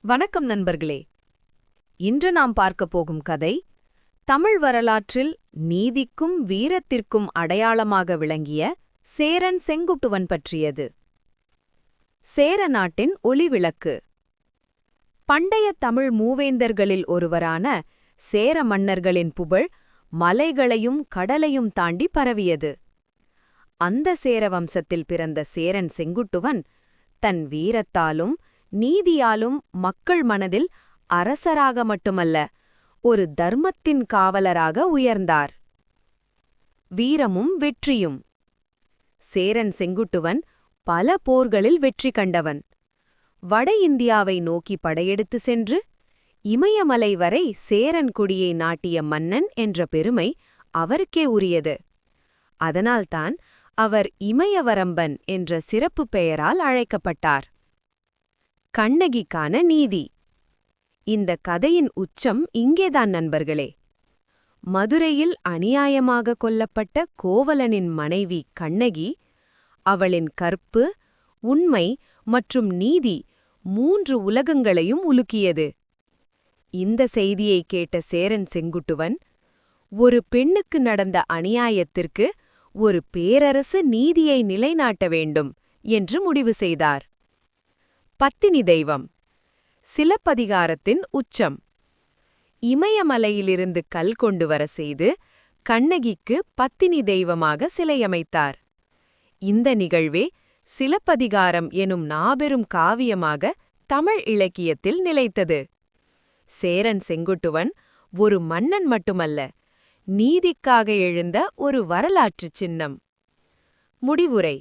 வணக்கம் நண்பர்களே. இன்று நாம் பார்க்கப் போகும் கதை தமிழ் வரலாற்றில் நீதிக்கும் வீரத்திற்கும் அடையாளமாக விளங்கிய சேரன் செங்குட்டுவன் பற்றியது. சேர நாட்டின் ஒளிவிளக்கு. பண்டைய தமிழ் மூவேந்தர்களில் ஒருவரான சேர மன்னர்களின் புகழ் மலைகளையும் கடலையும் தாண்டி பரவியது. அந்த சேர வம்சத்தில் பிறந்த சேரன் செங்குட்டுவன் தன் வீரத்தாலும் நீதியாலும் மக்கள் மனதில் அரசராக மட்டுமல்ல, ஒரு தர்மத்தின் காவலராக உயர்ந்தார். வீரமும் வெற்றியும். சேரன் செங்குட்டுவன் பல போர்களில் வெற்றி கண்டவன். வட இந்தியாவை நோக்கி படையெடுத்து சென்று இமயமலை வரை சேரன் கொடியை நாட்டிய மன்னன் என்ற பெருமை அவருக்கே உரியது. அதனால்தான் அவர் இமயவரம்பன் என்ற சிறப்பு பெயரால் அழைக்கப்பட்டார். கண்ணகிக்கான நீதி. இந்த கதையின் உச்சம் இங்கேதான் நண்பர்களே. மதுரையில் அநியாயமாக கொல்லப்பட்ட கோவலனின் மனைவி கண்ணகி, அவளின் கற்பு, உண்மை மற்றும் நீதி 3 உலகங்களையும் உலுக்கியது. இந்த செய்தியை கேட்ட சேரன் செங்குட்டுவன், ஒரு பெண்ணுக்கு நடந்த அநியாயத்திற்கு ஒரு பேரரசு நீதியை நிலைநாட்ட வேண்டும் என்று முடிவு செய்தார். பத்தினி தெய்வம். சிலப்பதிகாரத்தின் உச்சம். இமயமலையிலிருந்து கல் கொண்டு வர செய்து கண்ணகிக்கு பத்தினி தெய்வமாக சிலையமைத்தார். இந்த நிகழ்வே சிலப்பதிகாரம் எனும் நாபெரும் காவியமாக தமிழ் இலக்கியத்தில் நிலைத்தது. சேரன் செங்குட்டுவன் ஒரு மன்னன் மட்டுமல்ல, நீதிக்காக எழுந்த ஒரு வரலாற்றுச் சின்னம். முடிவுரை.